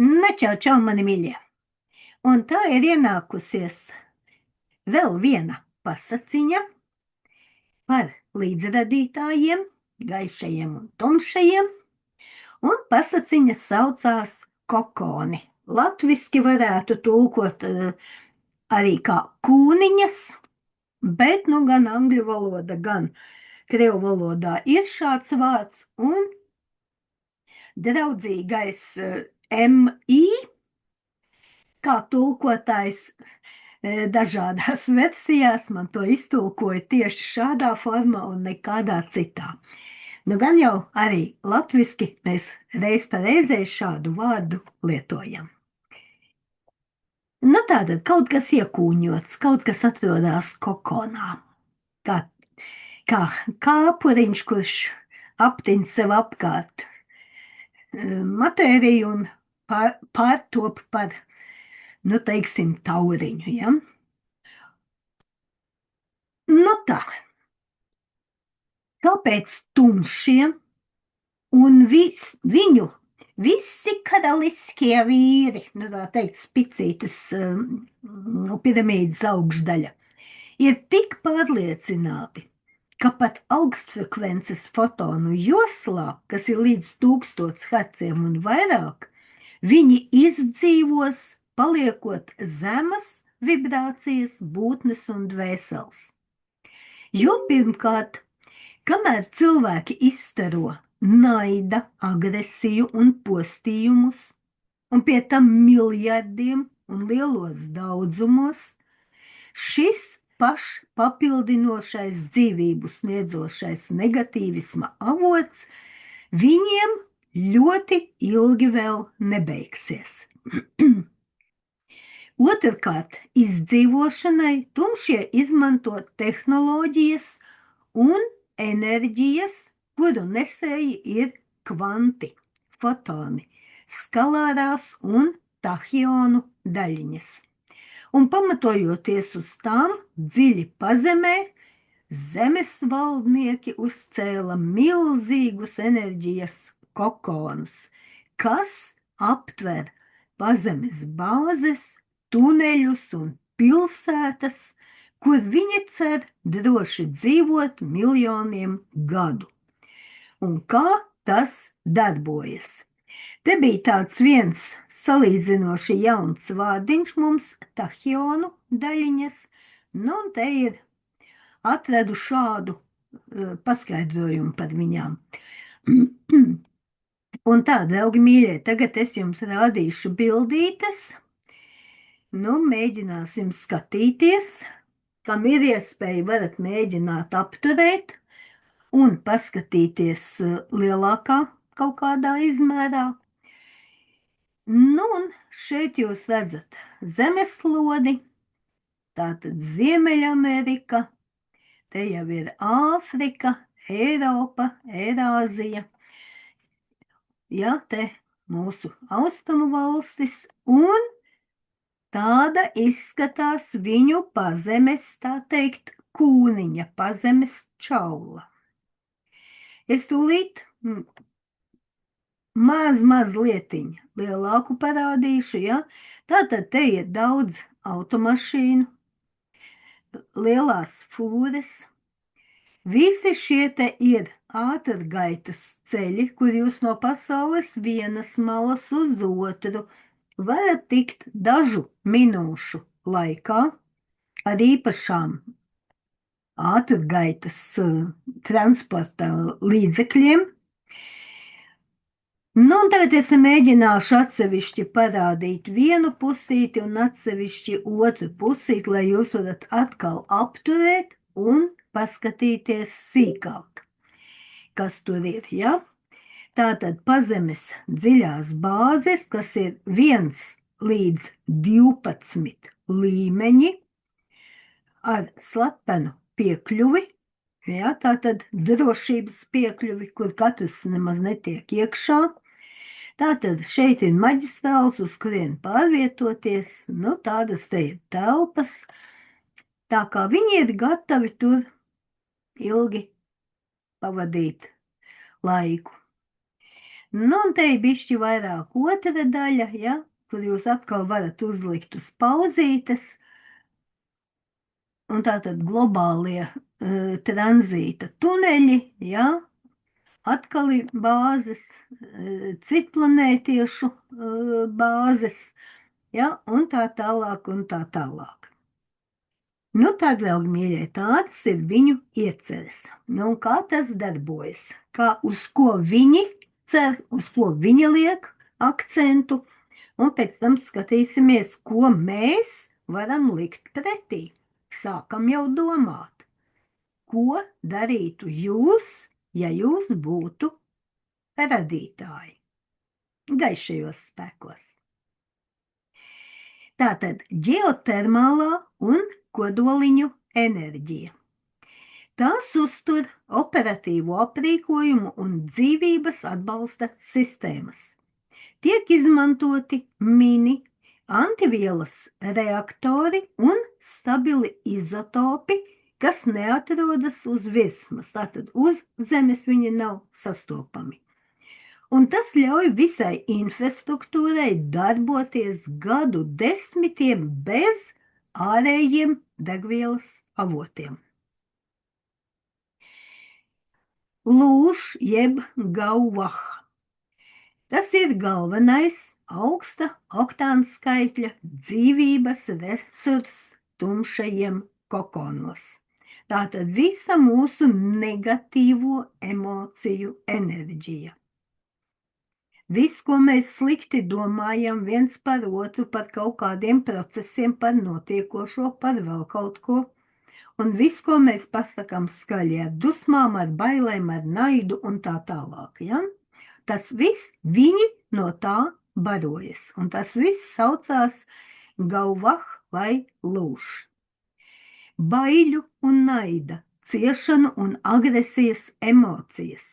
Čau, čau, mani mīļie! Un tā ir ienākusies vēl viena pasakiņa par līdzradītājiem, gaišajiem un tumšajiem, un pasakiņa saucās kokoni. Latviski varētu tulkot arī kā kūniņas, bet nu gan angļu valoda, gan krievu valodā ir šāds vārds, un draudzīgais MI, kā tulkotājs dažādās versijās, man to iztulkoja tieši šādā formā un nekādā citā. Nu gan jau arī latviski mēs reiz pa reizei šādu vārdu lietojam. Nu tātad kaut kas iekūņots, kaut kas atrodas kokonā. Kā kāpuriņš, kurš aptiņ sev apkārt matēriju un pārtop par, nu teiksim, tauriņu, ja? Nu tā, kāpēc tumšie un viņu visi karaliskie vīri, nu tā teikt, spicītes piramīdas augšdaļa, ir tik pārliecināti, ka pat augstfrekvences fotonu joslā, kas ir līdz 1000 herciem un vairāk, viņi izdzīvos, paliekot zemas vibrācijas būtnes un dvēseles. Jo pirmkārt, kamēr cilvēki izstaro naida, agresiju un postījumus, un pie tam miljardiem un lielos daudzumos, šis pašpapildinošais dzīvību sniedzošais negatīvisma avots viņiem ļoti ilgi vēl nebeigsies. Otrkārt, izdzīvošanai tumšie izmanto tehnoloģijas un enerģijas, kuru nesēji ir kvanti, fotoni, skalārās un tahionu daļiņas. Un pamatojoties uz tām dziļi pazemē, zemes valdnieki uzcēla milzīgus enerģijas kokonus, kas aptver pazemes bāzes, tuneļus un pilsētas, kur viņi cer droši dzīvot miljoniem gadu. Un kā tas darbojas? Te bija tāds viens salīdzinoši jauns vārdiņš mums, tahionu daļiņas, nu un te ir atradu šādu paskaidrojumu par viņām. Un tā, draugi mīļie, tagad es jums rādīšu bildītes. Nu, mēģināsim skatīties. Kam ir iespēja, varat mēģināt apturēt un paskatīties lielākā kaut kādā izmērā. Nu, un šeit jūs redzat zemeslodi, tātad Ziemeļamerika, te jau ir Āfrika, Eiropa, Eirāzija, ja, te mūsu austrumu valstis, un tāda izskatās viņu pazemes, tā teikt, kūniņa, pazemes čaula. Es tūlīt mazlietiņu lielāku parādīšu, ja? Tātad te ir daudz automašīnu, lielās fūres. Visi šie te ir ātrgaitas ceļi, kur jūs no pasaules vienas malas uz otru varat tikt dažu minūšu laikā ar īpašām ātrgaitas transporta līdzekļiem. Nu, un tagad es mēģināšu atsevišķi parādīt vienu pusīti un atsevišķi otru pusīti, lai jūs varat atkal apturēt un paskatīties sīkāk, kas tur ir, ja? Tātad pazemes dziļās bāzes, kas ir 1 līdz 12 līmeņi ar slepenu piekļuvi, ja? Tātad drošības piekļuvi, kur katrs nemaz netiek iekšā. Tātad šeit ir maģistrāls, uz kurien pārvietoties, nu tādas te ir telpas, tā kā viņi ir gatavi tur ilgi pavadīt laiku. Nu, un te ir bišķi vairāk otra daļa, ja, kur jūs atkal varat uzlikt uz pauzītes. Un tātad globālie tranzīta tuneļi, ja, atkal ir bāzes, citplanētiešu bāzes, ja, un tā tālāk un tā tālāk. Nu, tad, draugi mīļie, tādas ir viņu ieceres. Nu, un kā tas darbojas? Kā uz ko viņi cer, uz ko viņi liek akcentu, un pēc tam skatīsimies, ko mēs varam likt pretī. Sākam jau domāt, ko darītu jūs, ja jūs būtu radītāji gaišajos spēkos. Tātad ģeotermālā un kodoliņu enerģija. Tās uztur operatīvo aprīkojumu un dzīvības atbalsta sistēmas. Tiek izmantoti mini, antivielas reaktori un stabili izotopi, kas neatrodas uz virsmas, tātad uz Zemes viņi nav sastopami. Un tas ļauj visai infrastruktūrai darboties gadu desmitiem bez ārējiem degvielas avotiem. Lūš jeb gauvah. Tas ir galvenais augsta oktāna skaitļa dzīvības resurss tumšajiem kokonos. Tātad visa mūsu negatīvo emociju enerģija. Viss, ko mēs slikti domājam viens par otru, par kaut kādiem procesiem, par notiekošo, par vēl kaut ko. Un viss, ko mēs pasakām skaļi ar dusmām, ar bailēm, ar naidu un tā tālāk. Ja? Tas viss viņi no tā barojas. Un tas viss saucās gauvah vai lūš. Baiļu un naida, ciešanu un agresijas emocijas.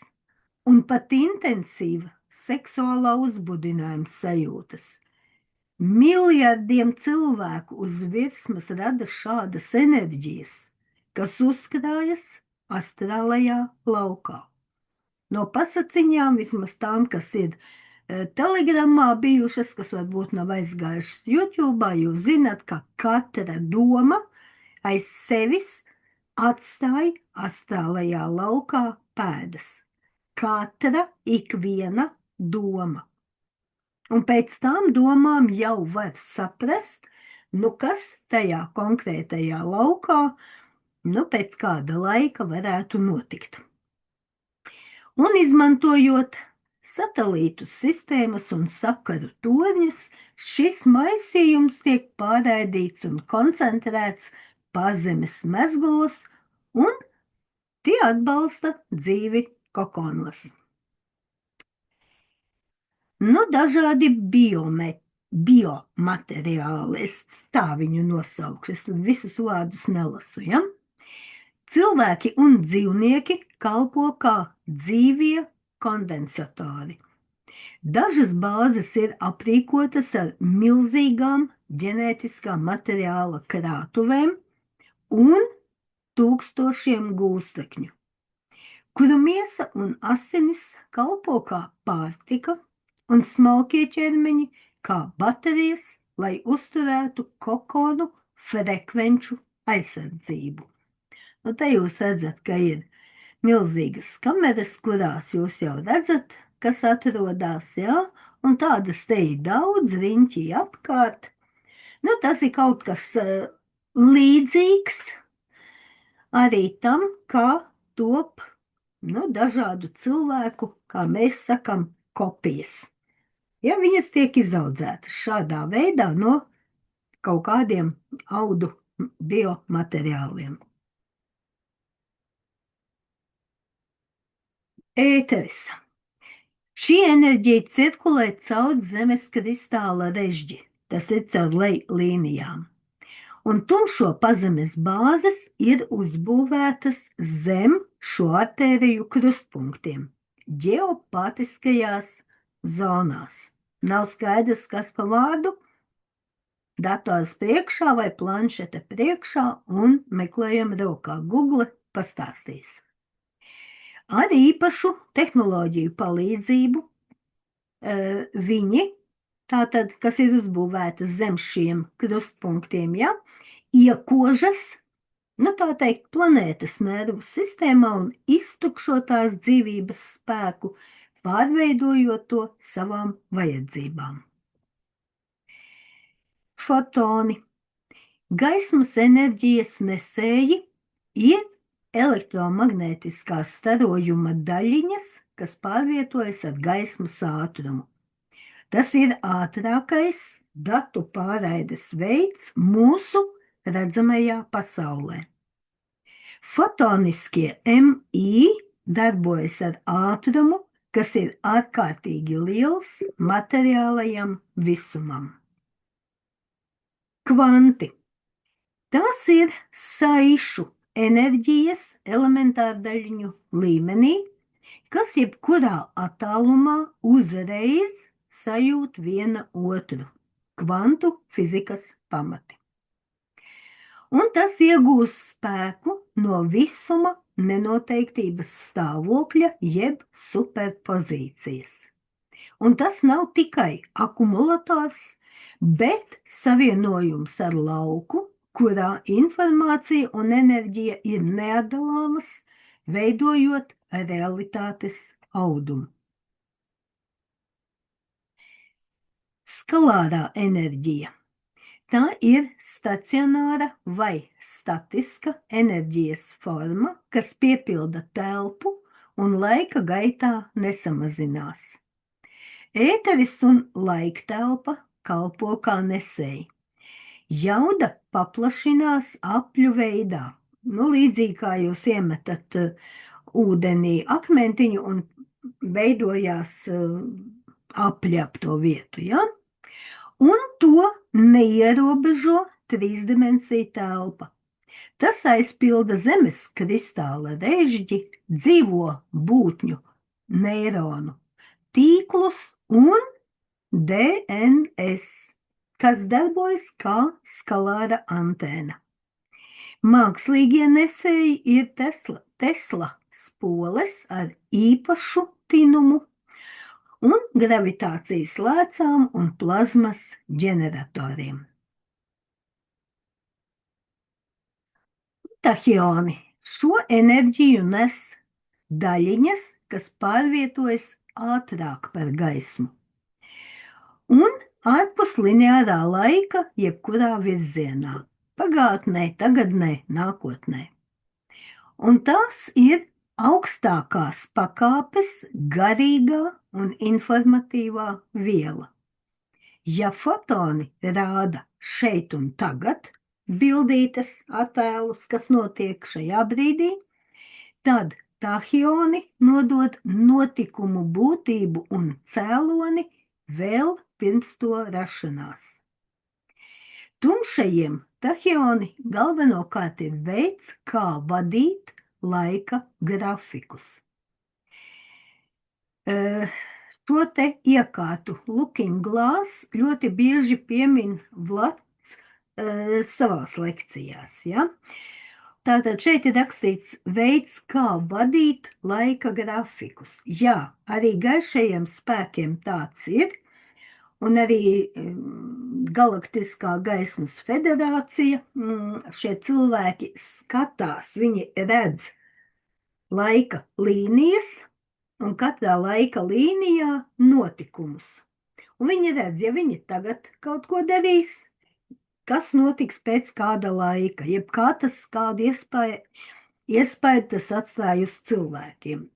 Un pat intensīva seksuālā uzbudinājuma sajūtas. Miljardiem cilvēku uz virsmas rada šādas enerģijas, kas uzkrājas astrālajā laukā. No pasaciņām, vismaz tām, kas ir telegramā bijušas, kas varbūt nav aizgājušas YouTube, jūs zināt, ka katra doma aiz sevis atstāja astrālajā laukā pēdas. Katra ikviena doma. Un pēc tām domām jau var saprast, nu kas tajā konkrētajā laukā, nu pēc kāda laika varētu notikt. Un izmantojot satelītu sistēmas un sakaru torņus, šis maisījums tiek pārraidīts un koncentrēts pazemes mezglos, un tie atbalsta dzīvi kokonos. Nu, dažādi biomateriāli, es tā viņu nosaukšu, es visus vārdus nelasu, ja? Cilvēki un dzīvnieki kalpo kā dzīvie kondensatori. Dažas bāzes ir aprīkotas ar milzīgām ģenētiskā materiāla krātuvēm un tūkstošiem gūstekņu, kuru miesa un asinis kalpo kā pārtika, un smalkie ķermeņi kā baterijas, lai uzturētu kokonu frekvenču aizsardzību. Nu, te jūs redzat, ka ir milzīgas kameras, kurās jūs jau redzat, kas atrodas, jā, un tādas te ir daudz riņķi apkārt. Nu, tas ir kaut kas līdzīgs arī tam, kā top dažādu cilvēku, kā mēs sakam, kopijas. Ja viņas tiek izaudzētas šādā veidā no kaut kādiem audu biomateriāliem. Ēteris. Šī enerģija cirkulē caur Zemes kristāla režģi, tas ir caur līnijām. Un tumšo pazemes bāzes ir uzbūvētas zem šo artēriju krustpunktiem, ģeopātiskajās zonās. Nav skaidrs, kas pa vārdu, dators priekšā vai planšete priekšā un meklējam rokā. Google pastāstīs. Ar īpašu tehnoloģiju palīdzību Viņi, tātad, kas ir uzbūvētas zem šiem krustpunktiem, ja, iekožas, nu tā teikt, planētas nervu sistēmā un iztukšo tās dzīvības spēku, pārveidojot to savām vajadzībām. Fotoni. Gaismas enerģijas nesēji ir elektromagnētiskās starojuma daļiņas, kas pārvietojas ar gaismas ātrumu. Tas ir ātrākais datu pārraides veids mūsu redzamajā pasaulē. Fotoniskie MI darbojas ar ātrumu, kas ir ārkārtīgi liels materiālajam visumam. Kvanti. Tas ir saišu enerģijas elementārdaļiņu līmenī, kas jebkurā attālumā uzreiz sajūt viena otru. Kvantu fizikas pamati. Un tas iegūst spēku no visuma nenoteiktības stāvokļa jeb superpozīcijas. Un tas nav tikai akumulators, bet savienojums ar lauku, kurā informācija un enerģija ir neatdalāmas, veidojot realitātes audumu. Skalārā enerģija. Tā ir stacionāra vai statiska enerģijas forma, kas piepilda telpu un laika gaitā nesamazinās. Ēteris un laiktelpa kalpo kā nesēji. Jauda paplašinās apļu veidā. Līdzīgi kā jūs iemetat ūdenī akmentiņu un veidojās apļi ap to vietu, ja? Un to neierobežo trīsdimensiju telpa. Tas aizpilda zemes kristāla režģi, dzīvo būtņu neironu tīklus un DNS, kas darbojas kā skalāra antēna. Mākslīgie nesēji ir Tesla spoles ar īpašu tinumu un gravitācijas lēcām un plazmas ģeneratoriem. Tahioni. Šo enerģiju nes daļiņas, kas pārvietojas ātrāk par gaismu un ārpus lineārā laika jebkurā virzienā – pagātnē, tagadnē, nākotnē. Un tās ir augstākās pakāpes garīgā un informatīvā viela. Ja fotoni rāda šeit un tagad bildītes, attēlus, kas notiek šajā brīdī, tad tahioni nodod notikumu būtību un cēloni vēl pirms to rašanās. Tumšajiem tahioni galvenokārt ir veids, kā vadīt laika grafikus. Šo te iekārtu Looking Glass ļoti bieži piemin Vlads savās lekcijās. Ja? Tātad šeit ir rakstīts veids, kā vadīt laika grafikus. Jā, arī gaišajiem spēkiem tāds ir, un arī Galaktiskā gaismas federācija, šie cilvēki skatās, viņi redz laika līnijas, un katrā laika līnijā notikumus. Un viņi redz, ja viņi tagad kaut ko darīs, kas notiks pēc kāda laika, jeb kā tas kādu iespēju tas atstāja uz cilvēkiem.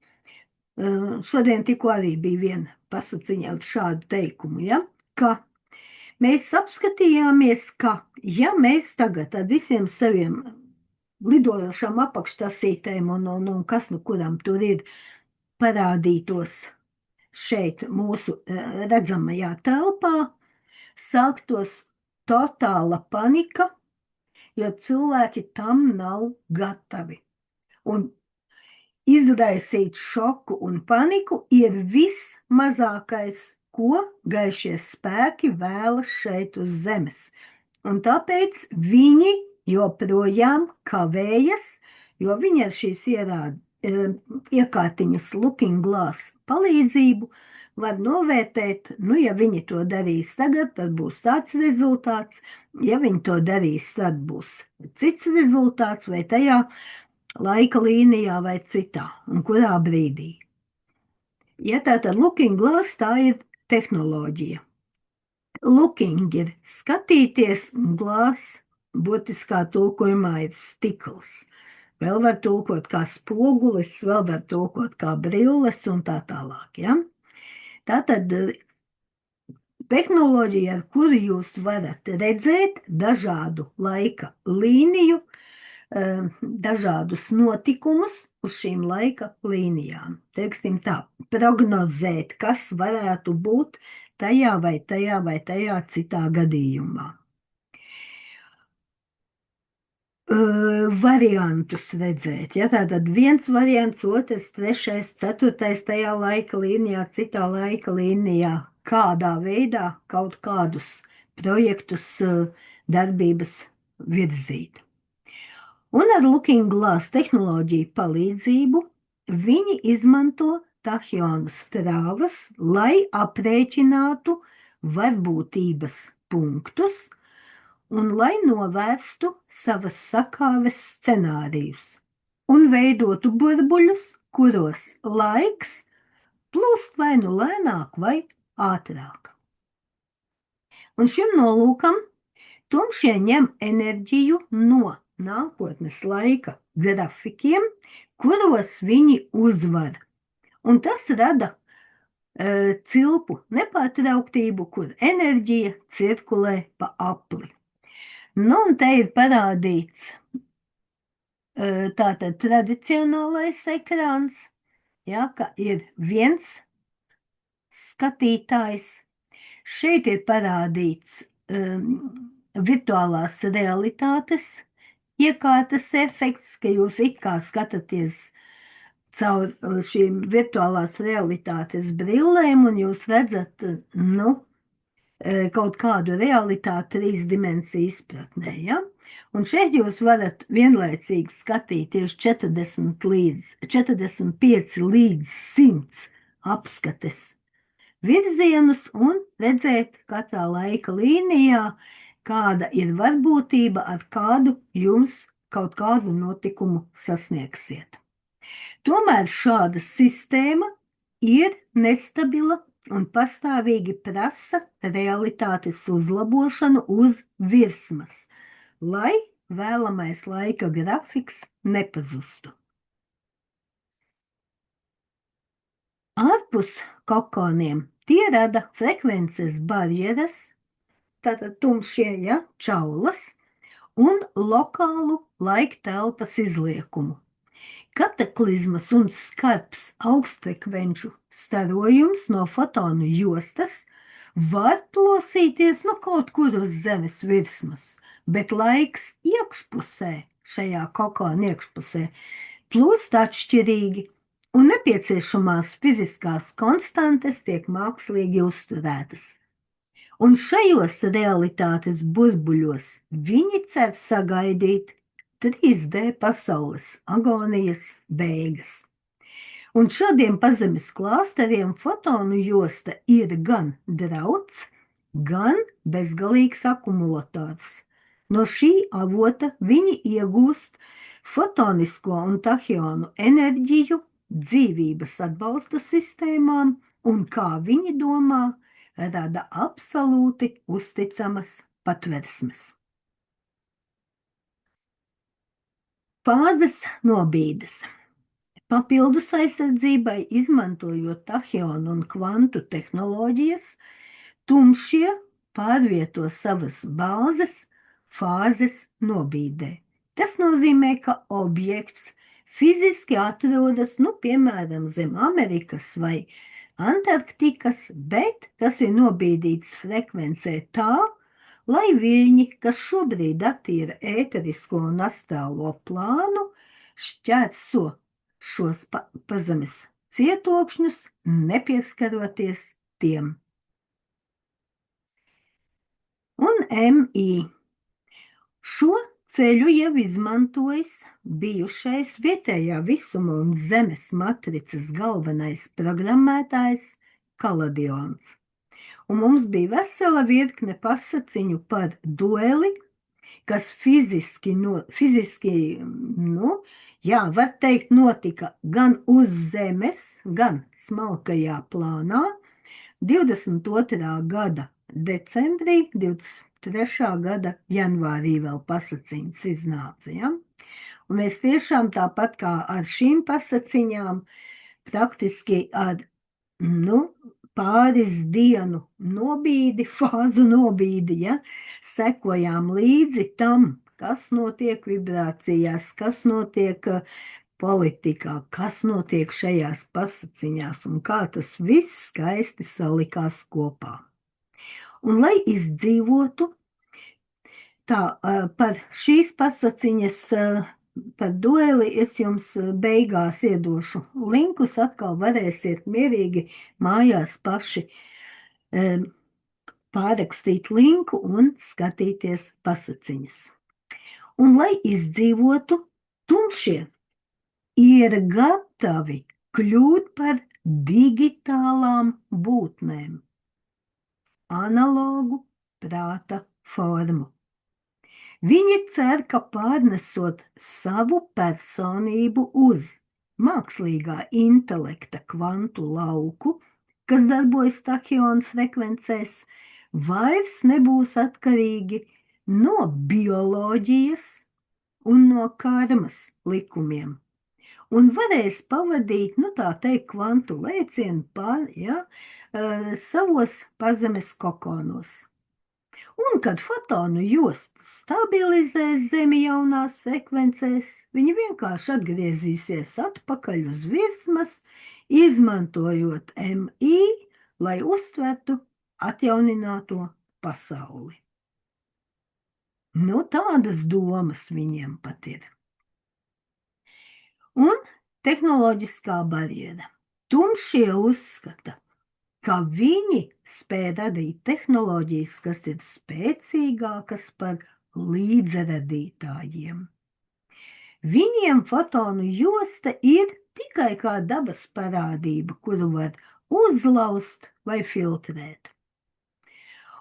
Šodien tikko arī bija viena pasaciņa ar šādu teikumu, ja? Ka mēs apskatījāmies, ka ja mēs tagad ar visiem saviem lidojošām apakštasītēm un kas nu kuram tur ir parādītos šeit mūsu redzamajā telpā, sāktos totāla panika, jo cilvēki tam nav gatavi. Un izraisīt šoku un paniku ir vismazākais, ko gaišie spēki vēlas šeit uz zemes. Un tāpēc viņi joprojām kavējas, jo viņi ar šīs iekārtiņas Looking Glass palīdzību var novērtēt, ja viņi to darīs tagad, tad būs tāds rezultāts, ja viņi to darīs, tad būs cits rezultāts vai tajā laika līnijā vai citā, un kurā brīdī. Ja tātad Looking Glass tā ir tehnoloģija. Looking ir skatīties, un glass būtiskā tulkojumā ir stikls. Vēl var tulkot kā spogulis, vēl var tulkot kā brilles un tā tālāk. Ja? Tātad tehnoloģija, ar kuru jūs varat redzēt dažādu laika līniju, dažādus notikumus uz šīm laika līnijām. Teiksim tā, prognozēt, kas varētu būt tajā vai tajā citā gadījumā. Variantus redzēt, ja tātad viens variants, otrs, trešais, ceturtais tajā laika līnijā, citā laika līnijā, kādā veidā kaut kādus projektus, darbības virzīt. Un ar Looking Glass tehnoloģiju palīdzību viņi izmanto tahionu strāvas, lai aprēķinātu varbūtības punktus un lai novērstu savas sakāves scenārijus un veidotu burbuļus, kuros laiks plūst vai nu lēnāk vai ātrāk. Un šim nolūkam tumšie ņem enerģiju no nākotnes laika grafikiem, kuros viņi uzvar. Un tas rada cilpu nepārtrauktību, kur enerģija cirkulē pa apli. Nu, un te ir parādīts tātad tradicionālais ekrāns, ja, ka ir viens skatītājs. Šeit ir parādīts virtuālās realitātes iekārtas efekts, ka jūs it kā skatāties caur šīm virtuālās realitātes brillēm un jūs redzat, kaut kādu realitāti 3 dimensiju izpratnē, ja? Un šeit jūs varat vienlaicīgi skatīties 45 līdz 100 apskates virzienus un redzēt katrā laika līnijā, kāda ir varbūtība, ar kādu jūs kaut kādu notikumu sasniegsiet. Tomēr šāda sistēma ir nestabila un pastāvīgi prasa realitātes uzlabošanu uz virsmas, lai vēlamais laika grafiks nepazustu. Ārpus kokoniem tie rada frekvences barjeras, tātad tumšie, ja, čaulas, un lokālu laika telpas izliekumu. Kataklizmas un skarbs augstfrekvenču starojums no fotonu jostas var plosīties kaut kur uz zemes virsmas, bet laiks iekšpusē, šajā kokona iekšpusē, plūst atšķirīgi, un nepieciešamās fiziskās konstantes tiek mākslīgi uzturētas. Un šajos realitātes burbuļos viņi cer sagaidīt 3D pasaules agonijas beigas. Un šādiem pazemes klāsteriem fotonu josta ir gan drauds, gan bezgalīgs akumulators. No šī avota viņi iegūst fotonisko un tahionu enerģiju dzīvības atbalsta sistēmām un, kā viņi domā, rada absolūti uzticamas patversmes. Fāzes nobīdes. Papildus aizsardzībai, izmantojot tahionu un kvantu tehnoloģijas, tumšie pārvieto savas bāzes fāzes nobīdē. Tas nozīmē, ka objekts fiziski atrodas, piemēram, zem Amerikas vai Antarktikas, bet tas ir nobīdīts frekvencē tā, lai viļņi, kas šobrīd attīra ēterisko un astrālo plānu, šķērso šos pazemes cietokšņus, nepieskaroties tiem. Un MI. Šo ceļu jau izmantojis bijušais vietējā visuma un zemes matricas galvenais programmētājs kaladions. Un mums bija vesela virkne pasaciņu par dueli, kas fiziski, var teikt, notika gan uz zemes, gan smalkajā plānā. 22. gada decembrī, 23. gada janvārī vēl pasaciņas iznāca, ja? Un mēs tiešām tāpat kā ar šīm pasaciņām, praktiski ar, pāris dienu nobīdi, fāzu nobīdi, ja, sekojām līdzi tam, kas notiek vibrācijās, kas notiek politikā, kas notiek šajās pasaciņās un kā tas viss skaisti salikās kopā. Un lai izdzīvotu, par šīs pasaciņas, par dueli es jums beigās iedošu linkus, atkal varēsiet mierīgi mājās paši pārrakstīt linku un skatīties pasaciņas. Un lai izdzīvotu, tumšie ir gatavi kļūt par digitālām būtnēm, analogu prāta formu. Viņi cer, ka pārnesot savu personību uz mākslīgā intelekta kvantu lauku, kas darbojas tahionu frekvencēs, vairs nebūs atkarīgi no bioloģijas un no karmas likumiem. Un varēs pavadīt, kvantu lēcienu savos pazemes kokonos. Un, kad fotonu jostu stabilizēs Zemi jaunās frekvencēs, viņi vienkārši atgriezīsies atpakaļ uz virsmas, izmantojot MI, lai uztvertu atjaunināto pasauli. Tādas domas viņiem pat ir. Un tehnoloģiskā barjera. Tumšie uzskata, ka viņi spēj radīt tehnoloģijas, kas ir spēcīgākas par līdzradītājiem. Viņiem fotonu josta ir tikai kā dabas parādība, kuru var uzlaust vai filtrēt.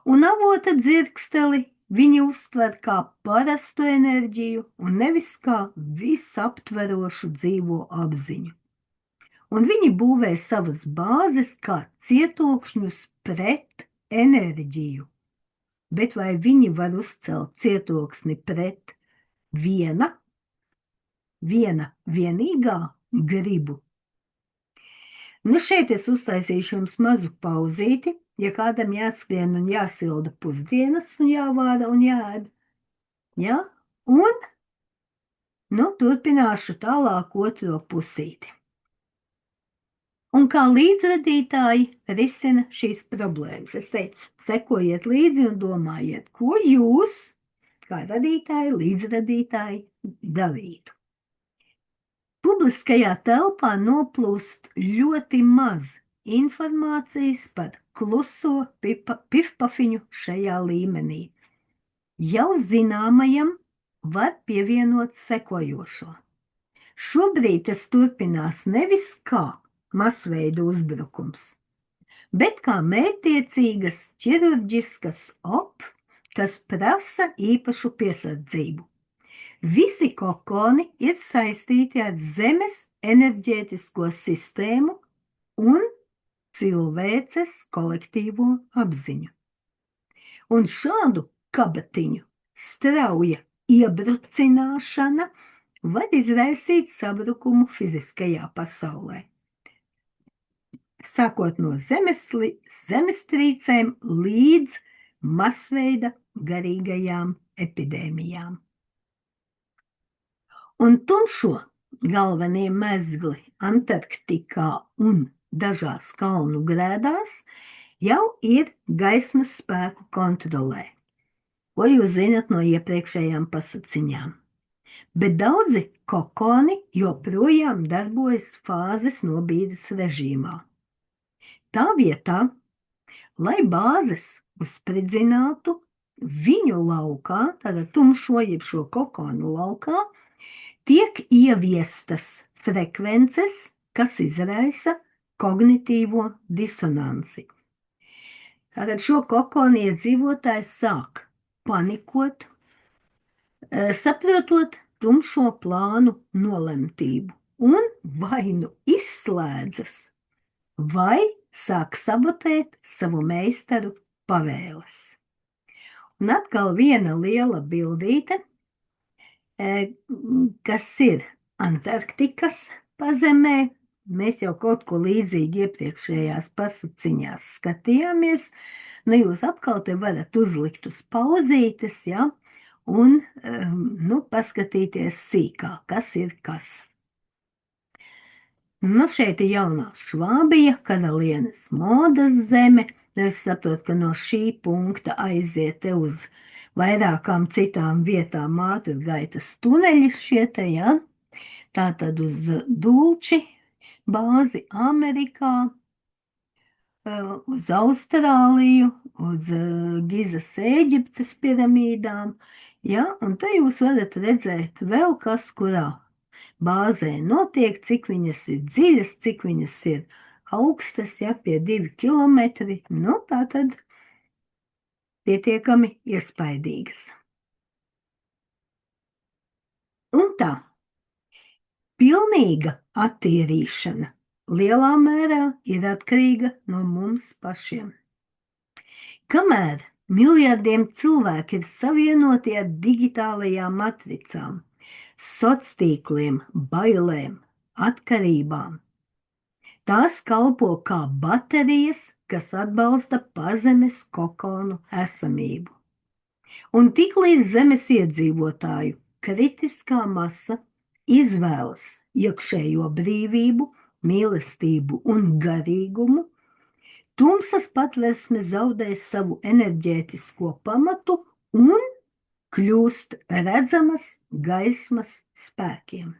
Un avota dzirksteli viņi uztver kā parastu enerģiju un nevis kā visaptverošu dzīvo apziņu. Un viņi būvē savas bāzes kā cietokšņus pret enerģiju. Bet vai viņi var uzcelt cietoksni pret vienīgā gribu? Šeit es uztaisīšu jums mazu pauzīti, ja kādam jāskrien un jāsilda pusdienas un jāvāra un jāēd. Ja? Un turpināšu tālāk otro pusīti. Un kā līdzradītāji risina šīs problēmas? Es teicu, sekojiet līdzi un domājiet, ko jūs, kā radītāji, līdzradītāji, darītu. Publiskajā telpā noplūst ļoti maz informācijas par kluso pifpafiņu šajā līmenī. Jau zināmajam var pievienot sekojošo. Šobrīd tas turpinās nevis kā masveida uzbrukums, bet kā mērķtiecīgas ķirurģiskas kas prasa īpašu piesardzību. Visi kokoni ir saistīti ar Zemes enerģētisko sistēmu un cilvēces kolektīvo apziņu. Un šādu kabatiņu strauja iebrucināšana var izraisīt sabrukumu fiziskajā pasaulē. Sākot no zemestrīcēm līdz masveida garīgajām epidēmijām. Un tumšo galvenie mezgli Antarktikā un dažās kalnu grēdās jau ir gaismas spēku kontrolē, ko jūs zinat no iepriekšējām pasaciņām. Bet daudzi kokoni joprojām darbojas fāzes nobīdes režīmā. Tā vietā, lai bāzes uzspridzinātu, viņu laukā, tātad tumšo jeb šo kokonu laukā, tiek ieviestas frekvences, kas izraisa kognitīvo disonanci. Tātad šo kokonu iedzīvotājs sāk panikot, saprotot tumšo plānu nolemtību un vai nu izslēdzas, vai sāk sabotēt savu meistaru pavēles. Un atkal viena liela bildīte, kas ir Antarktikas pazemē. Mēs jau kaut ko līdzīgi iepriekšējās pasaciņās skatījāmies. Nu, jūs atkal te varat uzlikt uz pauzītes, ja, un paskatīties sīkāk, kas ir kas. Nu, šeit ir jaunā Švābija, karalienes modas zeme. Es saprotu, ka no šī punkta aiziet te uz vairākām citām vietām ātrgaitas tuneļi šie te, ja. Tātad uz Dulči bāzi Amerikā, uz Austrāliju, uz Gizas Ēģiptes piramīdām, ja, un te jūs varat redzēt vēl kas, kurā bāzē notiek, cik viņas ir dziļas, cik viņas ir augstas, ja, pie 2 kilometri, nu, tātad pietiekami iespaidīgas. Un tā. Pilnīga attīrīšana lielā mērā ir atkarīga no mums pašiem. Kamēr miljardiem cilvēku ir savienoti ar digitālajām matricām, sociāliem bailēm, atkarībām, tās kalpo kā baterijas, kas atbalsta pazemes kokonu esamību. Un tiklīdz zemes iedzīvotāju kritiskā masa izvēlas iekšējo brīvību, mīlestību un garīgumu, tumsas patversme zaudē savu enerģētisko pamatu un kļūst redzamas gaismas spēkiem.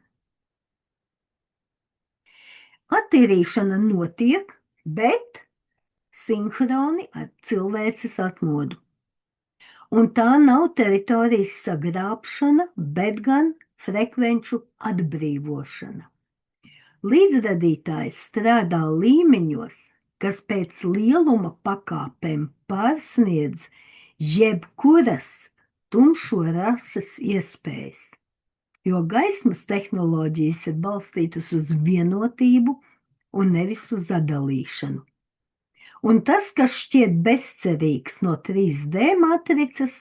Attīrīšana notiek, bet sinhroni ar cilvēces atmodu. Un tā nav teritorijas sagrābšana, bet gan frekvenču atbrīvošana. Līdzradītājs strādā līmeņos, kas pēc lieluma pakāpēm pārsniedz jebkuras tumšo rases iespējas, jo gaismas tehnoloģijas ir balstītas uz vienotību un nevis uz sadalīšanu. Un tas, kas šķiet bezcerīgs no 3D matricas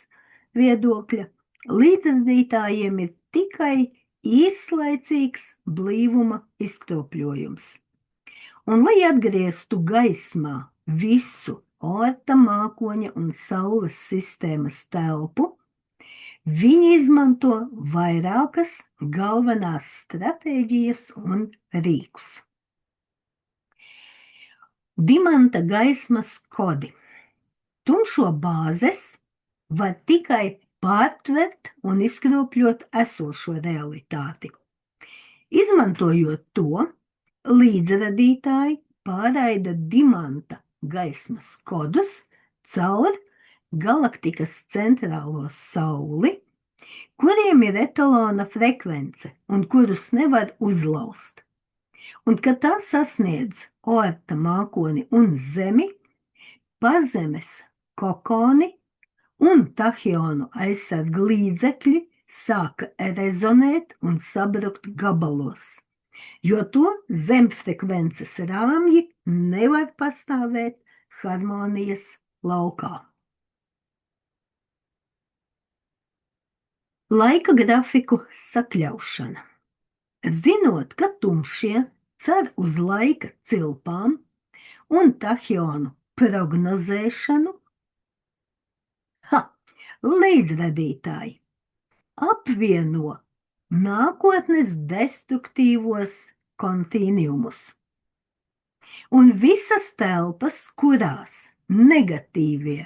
viedokļa, līdzradītājiem ir tikai īslaicīgs blīvuma izkropļojums. Un, lai atgrieztu gaismā visu Oorta mākoņa un Saules sistēmas telpu, viņi izmanto vairākas galvenās stratēģijas un rīkus. Dimanta gaismas kodi. Tumšo bāzes var tikai pārtvert un izkropļot esošo realitāti. Izmantojot to, līdzradītāji pārraida dimanta gaismas kodus caur galaktikas centrālo sauli, kuriem ir etalona frekvence un kurus nevar uzlauzt. Un, kad tā sasniedz Oorta mākoni un Zemi, pazemes kokoni un tahionu aizsarga līdzekļi sāka rezonēt un sabrukt gabalos, jo to zemfrekvences rāmji nevar pastāvēt harmonijas laukā. Laika grafiku sakļaušana. Zinot, ka tumšie cer uz laika cilpām un tahionu prognozēšanu, līdzradītāji apvieno nākotnes destruktīvos kontīniumus un visas telpas, kurās negatīvie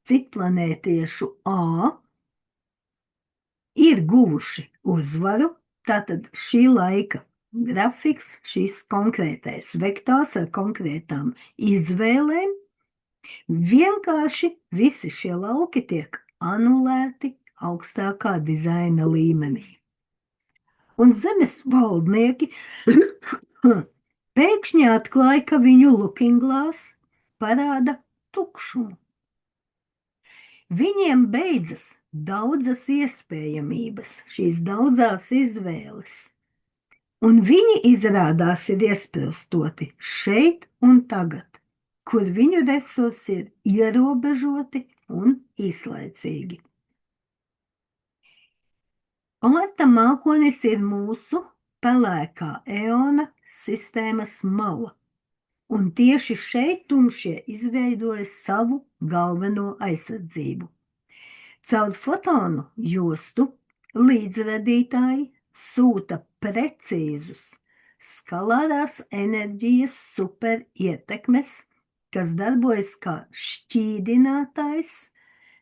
citplanētiešu A ir guvuši uzvaru, tātad šī laika grafiks, šīs konkrētais vektors ar konkrētām izvēlēm, vienkārši visi šie lauki tiek anulēti augstākā dizaina līmenī. Un zemes valdnieki Pēkšņi atklāja, ka viņu looking glass parāda tukšumu. Viņiem beidzas daudzas iespējamības, šīs daudzās izvēles, un viņi izrādās ir iesprostoti šeit un tagad, kur viņu resursi ir ierobežoti un īslaicīgi. Marta mākonis ir mūsu pelēkā eona sistēmas mala, un tieši šeit tumšie izveidoja savu galveno aizsardzību. Caur fotonu jostu līdzradītāji sūta precīzus skalārās enerģijas superietekmes, kas darbojas kā šķīdinātājs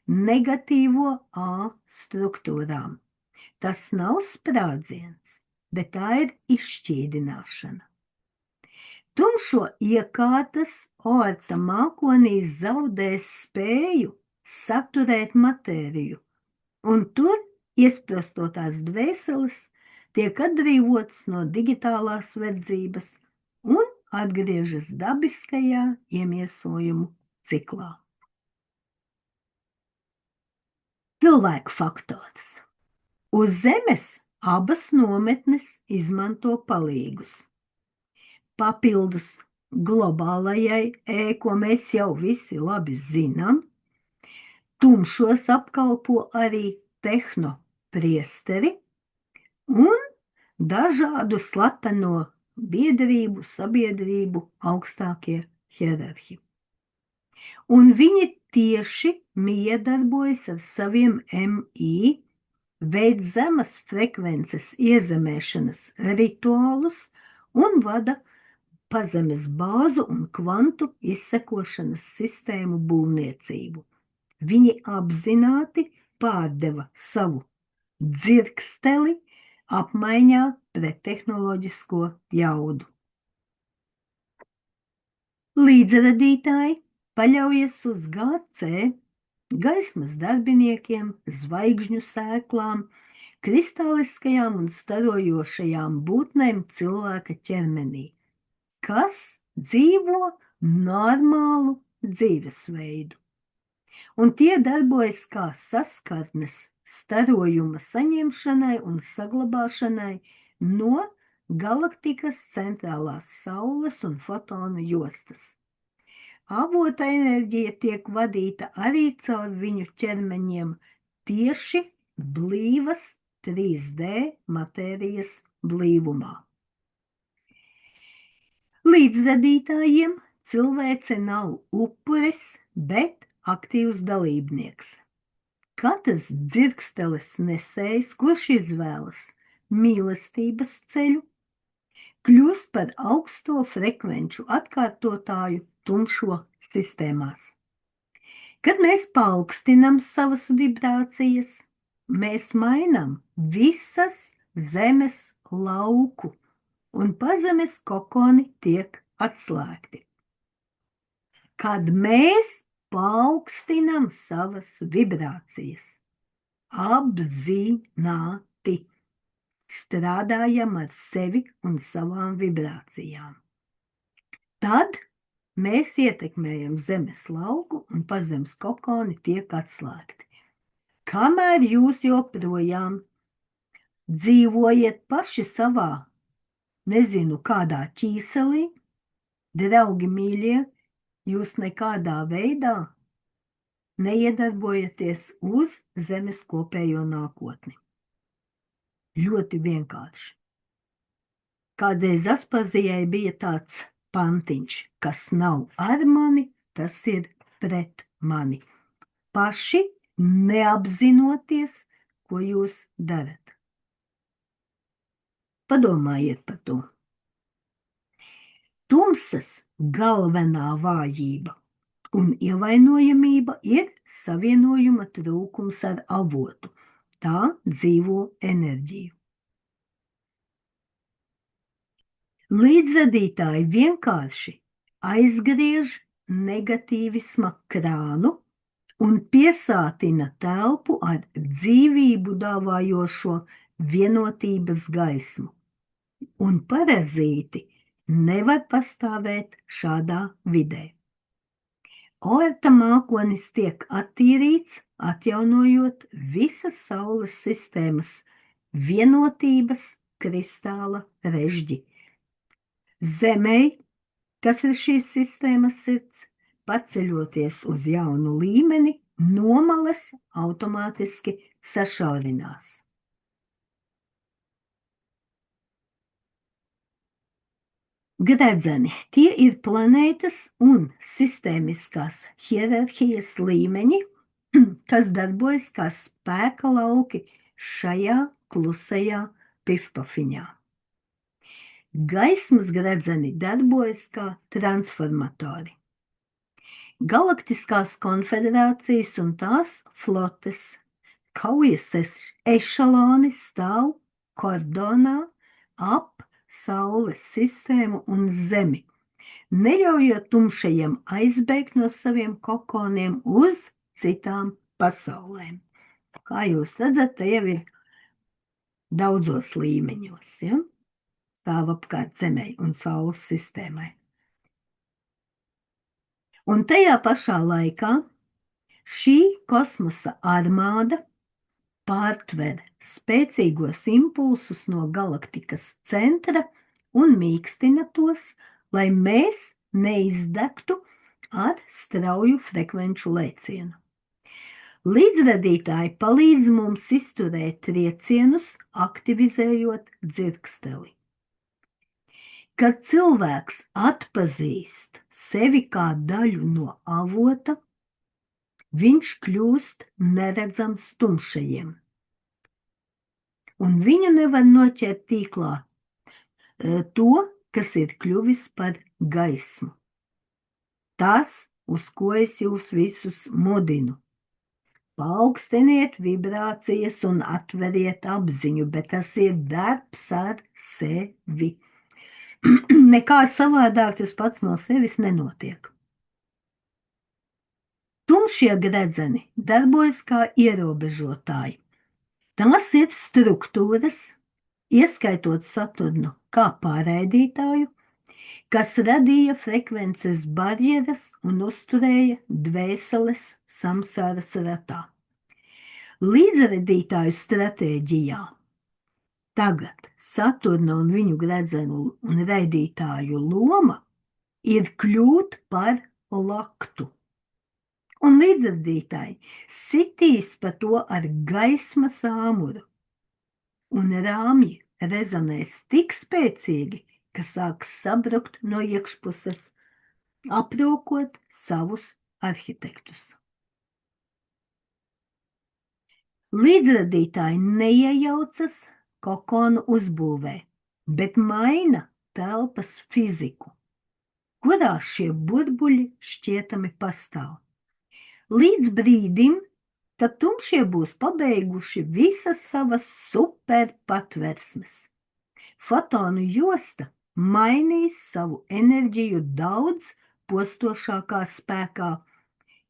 negatīvo A struktūrām. Tas nav sprādziens, bet tā ir izšķīdināšana. Tumšo iekārtas orta mākonī zaudēs spēju saturēt matēriju, un tur iesprostotās dvēseles tiek atbrīvotas no digitālās verdzības un atgriežas dabiskajā iemiesojumu ciklā. Cilvēku faktors. Uz Zemes abas nometnes izmanto palīgus. Papildus globālajai ko mēs jau visi labi zinām, tumšos apkalpo arī tehnopriesteri un dažādu slepeno biedrību, sabiedrību augstākie hierarhi. Un viņi tieši miedarbojas ar saviem MI, veids zemes frekvences iezemēšanas rituālus un vada pazemes bāzu un kvantu izsekošanas sistēmu būvniecību. Viņi apzināti pārdeva savu dzirksteli apmaiņā pret tehnoloģisko jaudu. Līdzradītāji paļaujas uz GC, gaismas darbiniekiem, zvaigžņu sēklām, kristāliskajām un starojošajām būtnēm cilvēka ķermenī, kas dzīvo normālu dzīvesveidu. Un tie darbojas kā saskarnes starojuma saņemšanai un saglabāšanai no galaktikas centrālās saules un fotonu jostas. Avota enerģija tiek vadīta arī caur viņu ķermeņiem tieši blīvas 3D matērijas blīvumā. Līdzradītājiem cilvēce nav upuris, bet aktīvs dalībnieks. Katrs dzirksteles nesējs, kurš izvēlas mīlestības ceļu, kļūst par augsto frekvenču atkārtotāju tumšo sistēmās. Kad mēs paaugstinām savas vibrācijas, mēs mainām visas zemes lauku, un pazemes kokoni tiek atslēgti. Kad mēs paaugstinām savas vibrācijas, apzināti strādājam ar sevi un savām vibrācijām, tad mēs ietekmējam zemes lauku un pazemes kokoni tiek atslēgti. Kamēr jūs joprojām dzīvojat paši savā, nezinu kādā ķīselī, draugi mīļie, jūs nekādā veidā neiedarbojaties uz zemes kopējo nākotni. Ļoti vienkārši. Kādreiz Aspazijai bija tāds pantiņš, kas nav ar mani, tas ir pret mani. Paši neapzinoties, ko jūs darat. Padomājiet par to. Tumsas galvenā vājība un ievainojamība ir savienojuma trūkums ar avotu. Tā dzīvo enerģiju. Līdzradītāji vienkārši aizgriež negatīvisma krānu un piesātina telpu ar dzīvību dāvājošo vienotības gaismu. Un parazīti nevar pastāvēt šādā vidē. Oerta mākonis tiek attīrīts, atjaunojot visas Saules sistēmas vienotības kristāla režģi. Zemei, kas ir šīs sistēmas sirds, paceļoties uz jaunu līmeni, nomales automātiski sašaurinās. Gredzeni – tie ir planētas un sistēmiskās hierarhijas līmeņi, kas darbojas kā spēka lauki šajā klusajā pifpafiņā. Gaismas gredzeni darbojas kā transformatori. Galaktiskās konfederācijas un tās flotes kaujas ešaloni stāv kordonā ap Saules sistēmu un Zemi, neļaujot tumšajiem aizbēgt no saviem kokoniem uz citām pasaulēm. Kā jūs redzat, te jau ir daudzos līmeņos, ja? Stāv apkārt Zemei un Saules sistēmai. Un tajā pašā laikā šī kosmosa armāda pārtver spēcīgos impulsus no galaktikas centra un mīkstina tos, lai mēs neizdegtu ar strauju frekvenču lēcienu. Līdzradītāji palīdz mums izturēt triecienus, aktivizējot dzirksteli. Kad cilvēks atpazīst sevi kā daļu no avota, viņš kļūst neredzams tumšajiem. Un viņu nevar noķert tīklā to, kas ir kļuvis par gaismu. Tas, uz ko es jūs visus mudinu. Paaugstiniet vibrācijas un atveriet apziņu, bet tas ir darbs ar sevi. Nekā savādāk tas pats no sevis nenotiek. Tumšie gredzeni darbojas kā ierobežotāji. Tās ir struktūras, ieskaitot Saturnu kā pārraidītāju, kas radīja frekvences barjeras un uzturēja dvēseles samsāras ratā. Līdzradītāju stratēģijā tagad Saturna un viņu gredzenu un raidītāju loma ir kļūt par laktu. Un līdzradītāji sitīs pa to ar gaismas āmuru, un rāmji rezonēs tik spēcīgi, ka sāks sabrukt no iekšpuses, aprokot savus arhitektus. Līdzradītāji neiejaucas kokonu uzbūvē, bet maina telpas fiziku, kurā šie burbuļi šķietami pastāv. Līdz brīdim, kad tumšie būs pabeiguši visas savas superpatversmes. Fotonu josta mainīs savu enerģiju daudz postošākā spēkā,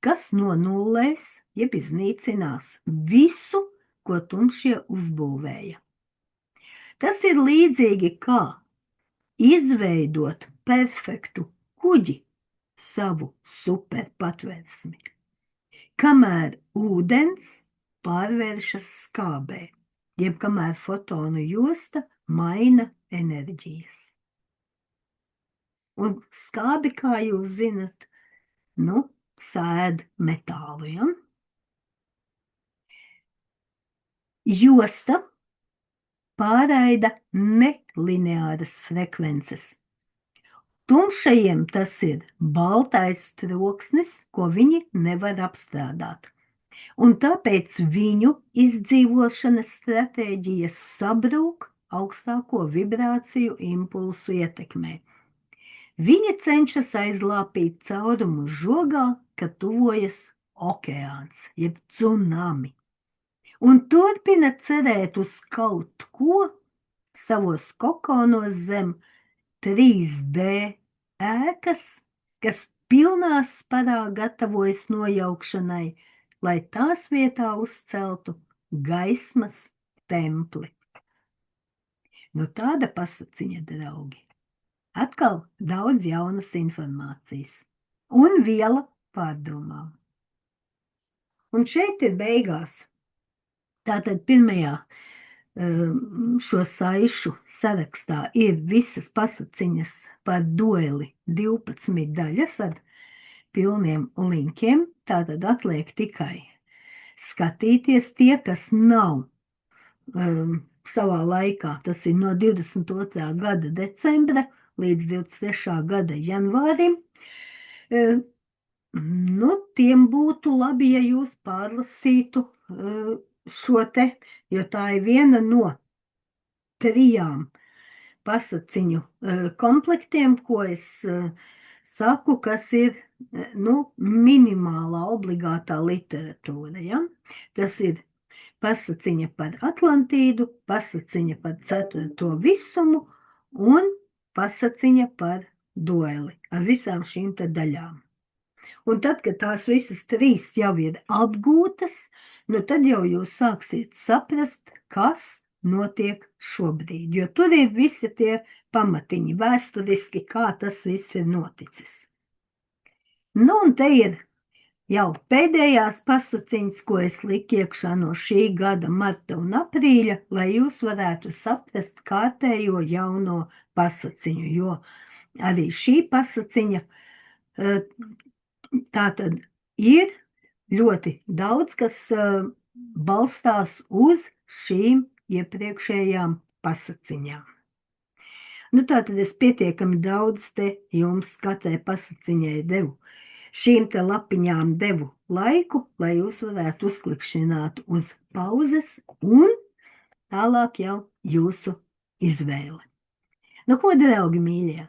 kas nonullēs, jeb iznīcinās visu, ko tumšie uzbūvēja. Tas ir līdzīgi kā izveidot perfektu kuģi savu superpatversmi, kamēr ūdens pārvēršas skābē, jeb kamēr fotonu josta maina enerģijas. Un skābi, kā jūs zinat, sēd metālu, ja? Josta pārraida nelineāras frekvences. Tumšajiem tas ir baltais troksnis, ko viņi nevar apstrādāt. Un tāpēc viņu izdzīvošanas stratēģijas sabrūk augstāko vibrāciju impulsu ietekmē. Viņi cenšas aizlāpīt caurumu žogā, kad tuvojas okeāns, jeb tsunami. Un turpina cerēt uz kaut ko savos kokonos zem 3D ēkas, kas pilnā sparā gatavojas nojaukšanai, lai tās vietā uzceltu gaismas templi. Tāda pasaciņa, draugi. Atkal daudz jaunas informācijas un viela pārdomām. Un šeit ir beigās. Tātad pirmajā šo saišu sarakstā ir visas pasaciņas par dueli 12 daļas ar pilniem linkiem. Tātad atliek tikai skatīties tie, kas nav savā laikā. Tas ir no 22. gada decembra līdz 23. gada janvārim. Nu, tiem būtu labi, ja jūs pārlasītu šo te, jo tā ir viena no 3 pasaciņu komplektiem, ko es saku, kas ir minimālā obligātā literatūra. Ja? Tas ir pasaciņa par Atlantīdu, pasaciņa par 4. visumu un pasaciņa par dueli ar visām šīm te daļām. Un tad, kad tās visas 3 jau ir apgūtas, nu tad jau jūs sāksiet saprast, kas notiek šobrīd, jo tur ir visi tie pamatiņi vēsturiski, kā tas viss ir noticis. Nu, un te ir jau pēdējās pasaciņas, ko es liku iekšā no šī gada marta un aprīļa, lai jūs varētu saprast kārtējo jauno pasaciņu, jo arī šī pasaciņa tātad ir ļoti daudz, kas balstās uz šīm iepriekšējām pasaciņām. Nu, tātad es pietiekami daudz te jums katrai pasaciņai devu. Šīm te lapiņām devu laiku, lai jūs varētu uzklikšķināt uz pauzes un tālāk jau jūsu izvēle. Nu, ko, draugi mīļie?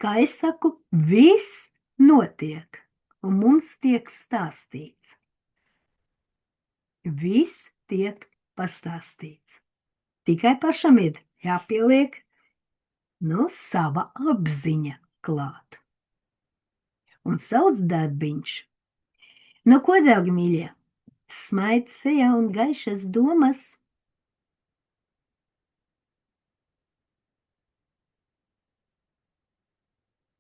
Kā es saku, viss notiek, un mums tiek stāstīts. Viss tiek pastāstīts. Tikai pašam ir jāpieliek sava apziņa klāt. Un savs darbiņš. Nu, ko, draugi mīļie? Smaids sejā un gaišas domas.